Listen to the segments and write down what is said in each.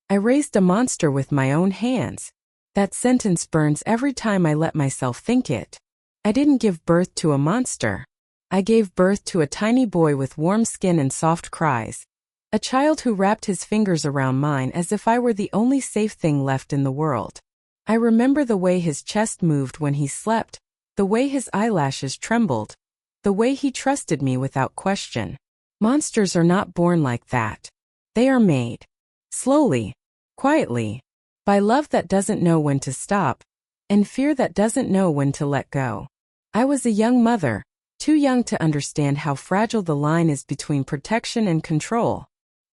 I raised a monster with my own hands. That sentence burns every time I let myself think it. I didn't give birth to a monster. I gave birth to a tiny boy with warm skin and soft cries. A child who wrapped his fingers around mine as if I were the only safe thing left in the world. I remember the way his chest moved when he slept, the way his eyelashes trembled, the way he trusted me without question. Monsters are not born like that. They are made. Slowly, quietly, by love that doesn't know when to stop, and fear that doesn't know when to let go. I was a young mother, too young to understand how fragile the line is between protection and control.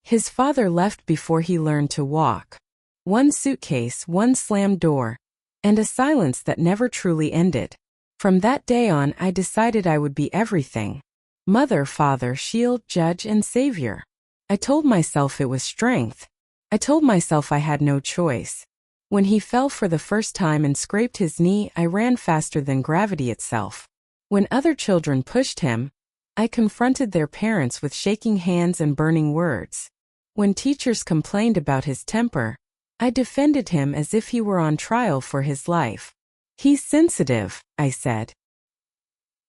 His father left before he learned to walk. One suitcase, one slammed door, and a silence that never truly ended. From that day on, I decided I would be everything. Mother, father, shield, judge, and savior. I told myself it was strength. I told myself I had no choice. When he fell for the first time and scraped his knee, I ran faster than gravity itself. When other children pushed him, I confronted their parents with shaking hands and burning words. When teachers complained about his temper, I defended him as if he were on trial for his life. He's sensitive, I said.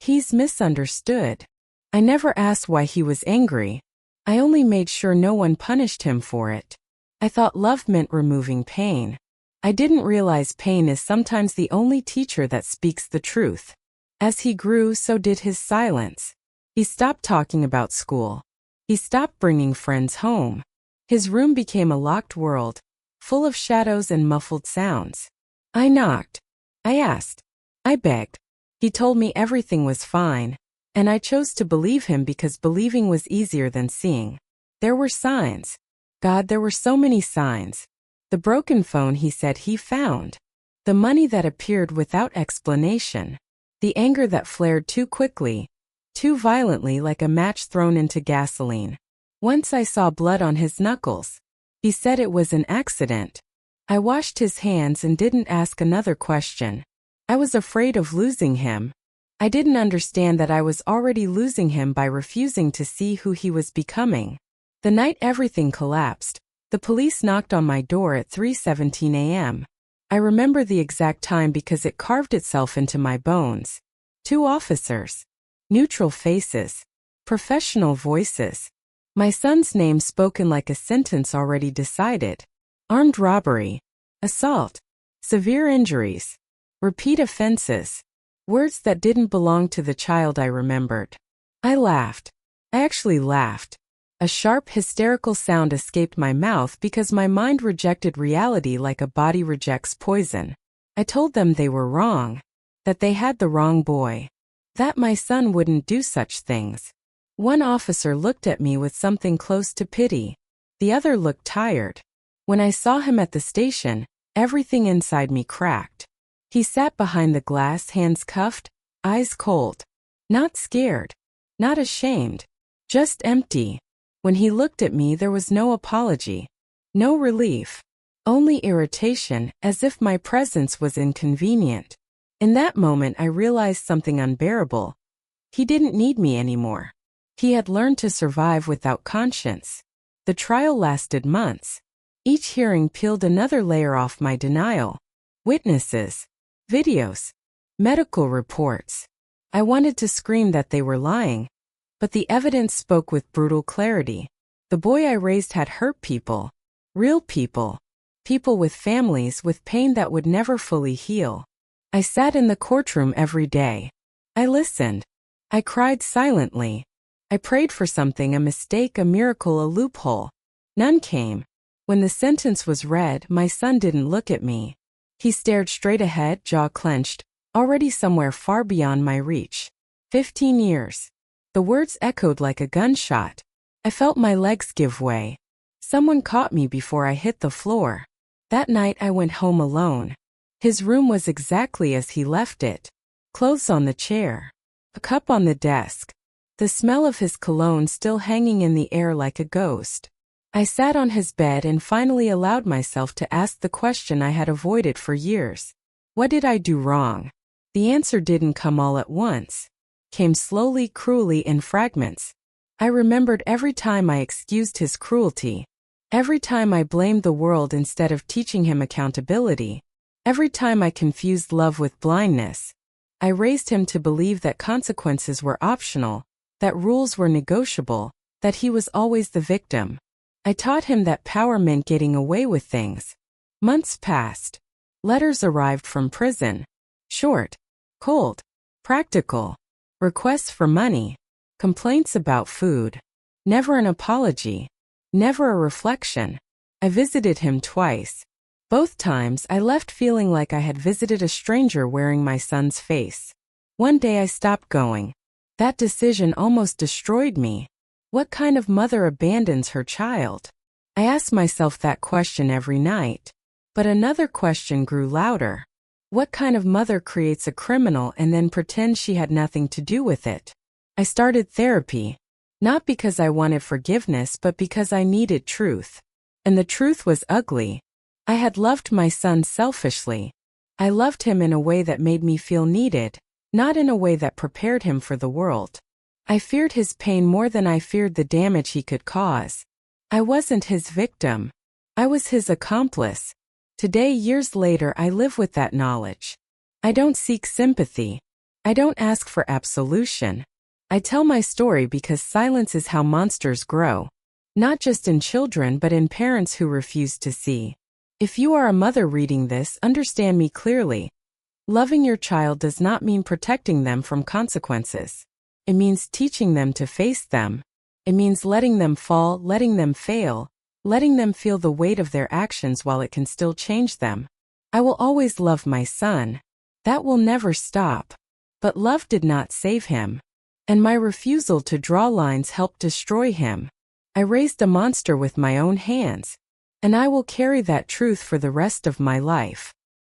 He's misunderstood. I never asked why he was angry. I only made sure no one punished him for it. I thought love meant removing pain. I didn't realize pain is sometimes the only teacher that speaks the truth. As he grew, so did his silence. He stopped talking about school. He stopped bringing friends home. His room became a locked world, full of shadows and muffled sounds. I knocked. I asked. I begged. He told me everything was fine, and I chose to believe him because believing was easier than seeing. There were signs. God, there were so many signs. The broken phone he said he found. The money that appeared without explanation. The anger that flared too quickly, too violently, like a match thrown into gasoline. Once I saw blood on his knuckles. He said it was an accident. I washed his hands and didn't ask another question. I was afraid of losing him. I didn't understand that I was already losing him by refusing to see who he was becoming. The night everything collapsed, the police knocked on my door at 3:17 a.m. I remember the exact time because it carved itself into my bones. 2 officers. Neutral faces. Professional voices. My son's name spoken like a sentence already decided. Armed robbery. Assault. Severe injuries. Repeat offenses. Words that didn't belong to the child I remembered. I laughed. I actually laughed. A sharp, hysterical sound escaped my mouth because my mind rejected reality like a body rejects poison. I told them they were wrong. That they had the wrong boy. That my son wouldn't do such things. One officer looked at me with something close to pity. The other looked tired. When I saw him at the station, everything inside me cracked. He sat behind the glass, hands cuffed, eyes cold. Not scared. Not ashamed. Just empty. When he looked at me, there was no apology. No relief. Only irritation, as if my presence was inconvenient. In that moment, I realized something unbearable. He didn't need me anymore. He had learned to survive without conscience. The trial lasted months. Each hearing peeled another layer off my denial. Witnesses. Videos. Medical reports. I wanted to scream that they were lying. But the evidence spoke with brutal clarity. The boy I raised had hurt people. Real people. People with families with pain that would never fully heal. I sat in the courtroom every day. I listened. I cried silently. I prayed for something, a mistake, a miracle, a loophole. None came. When the sentence was read, my son didn't look at me. He stared straight ahead, jaw clenched, already somewhere far beyond my reach. 15 years. The words echoed like a gunshot. I felt my legs give way. Someone caught me before I hit the floor. That night I went home alone. His room was exactly as he left it. Clothes on the chair. A cup on the desk. The smell of his cologne still hanging in the air like a ghost. I sat on his bed and finally allowed myself to ask the question I had avoided for years. What did I do wrong? The answer didn't come all at once. Came slowly, cruelly, in fragments. I remembered every time I excused his cruelty. Every time I blamed the world instead of teaching him accountability, every time I confused love with blindness, I raised him to believe that consequences were optional, that rules were negotiable, that he was always the victim. I taught him that power meant getting away with things. Months passed. Letters arrived from prison. Short, cold, practical. Requests for money. Complaints about food. Never an apology. Never a reflection. I visited him twice. Both times I left feeling like I had visited a stranger wearing my son's face. One day I stopped going. That decision almost destroyed me. What kind of mother abandons her child? I asked myself that question every night. But another question grew louder. What kind of mother creates a criminal and then pretends she had nothing to do with it? I started therapy. Not because I wanted forgiveness, but because I needed truth. And the truth was ugly. I had loved my son selfishly. I loved him in a way that made me feel needed, not in a way that prepared him for the world. I feared his pain more than I feared the damage he could cause. I wasn't his victim. I was his accomplice. Today, years later, I live with that knowledge. I don't seek sympathy. I don't ask for absolution. I tell my story because silence is how monsters grow. Not just in children, but in parents who refuse to see. If you are a mother reading this, understand me clearly. Loving your child does not mean protecting them from consequences. It means teaching them to face them. It means letting them fall, letting them fail, letting them feel the weight of their actions while it can still change them. I will always love my son. That will never stop. But love did not save him. And my refusal to draw lines helped destroy him. I raised a monster with my own hands. And I will carry that truth for the rest of my life.